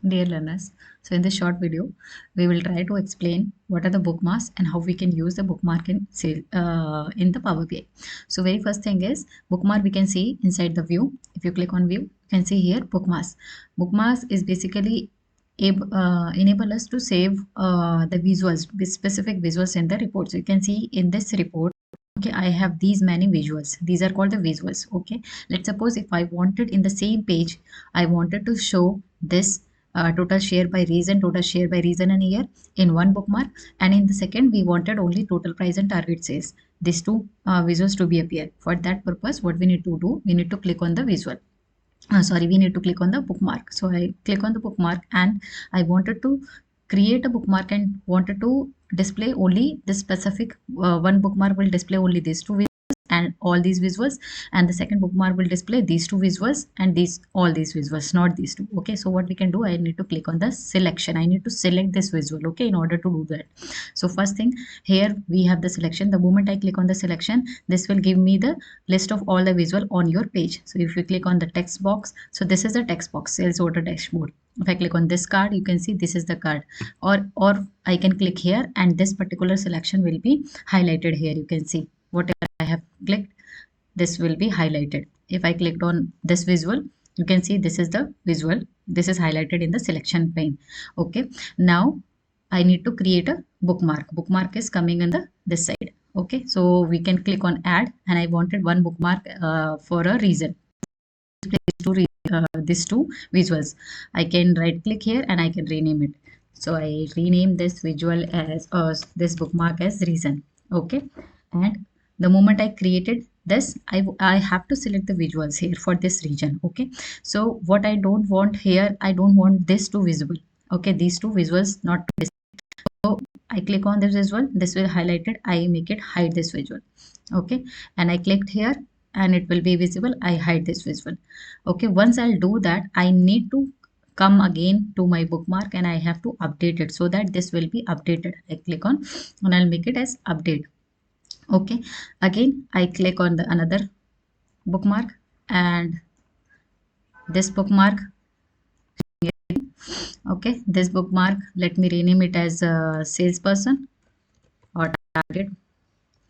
Dear learners, so in this short video, we will try to explain what are the bookmarks and how we can use the bookmark in the Power BI. So very first thing is bookmark we can see inside the view. If you click on view, you can see here bookmarks. Bookmarks is basically enable us to save the visuals, specific visuals in the report. So you can see in this report, okay, I have these many visuals. These are called the visuals. Okay, let's suppose if I wanted in the same page, I wanted to show this total share by region and year in one bookmark, and in the second we wanted only total price and target sales. These two visuals to be appear. For that purpose, what we need to do, we need to click on the visual. We need to click on the bookmark. So I click on the bookmark and I wanted to create a bookmark and wanted to display only this specific one bookmark will display only these two visuals and all these visuals, and the second bookmark will display these two visuals and all these visuals, not these two. Okay, so what we can do, I need to click on the selection. I need to select this visual, okay, in order to do that. So first thing, here we have the selection. The moment I click on the selection, this will give me the list of all the visual on your page. So if you click on the text box, so this is the text box, sales order dashboard. If I click on this card, you can see this is the card, or I can click here and this particular selection will be highlighted here. You can see whatever I have clicked, this will be highlighted. If I clicked on this visual, you can see this is the visual. This is highlighted in the selection pane. Okay, now I need to create a bookmark. Bookmark is coming in this side. Okay, so we can click on add, and I wanted one bookmark for a reason. These two visuals, I can right click here and I can rename it. So I rename this visual as this bookmark as reason. Okay, and the moment I created this, I have to select the visuals here for this region. Okay, so what I don't want here, I don't want this to visible. Okay, these two visuals not to display. So I click on this visual, this will highlight it, I make it hide this visual. Okay, and I clicked here and it will be visible, I hide this visual. Okay, once I'll do that, I need to come again to my bookmark and I have to update it so that this will be updated. I click on and I'll make it as update. Okay, again I click on the another bookmark and this bookmark. Okay, this bookmark, let me rename it as a salesperson or target,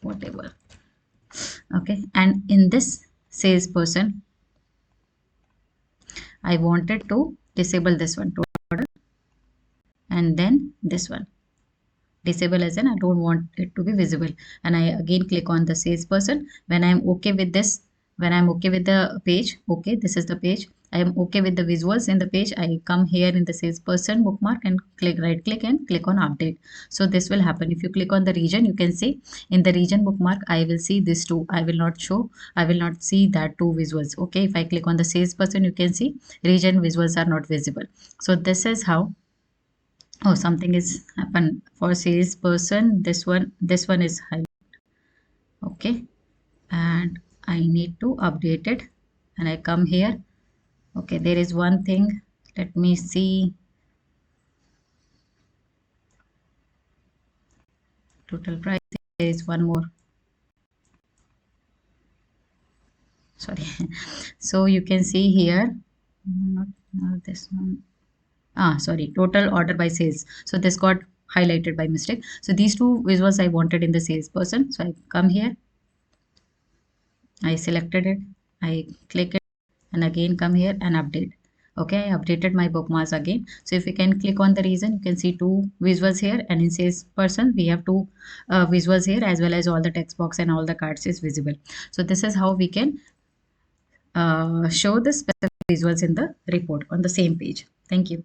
whatever. Okay, and in this salesperson, I wanted to disable this one to order, and then this one disable as in I don't want it to be visible. And I again click on the salesperson. When I'm okay with this, when I'm okay with the page, okay, this is the page, I am okay with the visuals in the page, I come here in the salesperson bookmark and right click and click on update. So this will happen. If you click on the region, you can see in the region bookmark, I will see this two, I will not see that two visuals. Okay, if I click on the salesperson, you can see region visuals are not visible. So this is how, oh, something is happened for salesperson. This one is high. Okay, and I need to update it, and I come here. Okay, there is one thing, let me see, total price. There is one more, sorry. So you can see here, not this one, sorry, total order by sales. So this got highlighted by mistake. So these two visuals I wanted in the salesperson. So I come here, I selected it, I click it, and again come here and update. Okay, I updated my bookmarks again. So if you can click on the reason, you can see two visuals here, and in salesperson we have two visuals here, as well as all the text box and all the cards is visible. So this is how we can show the specific visuals in the report on the same page. Thank you.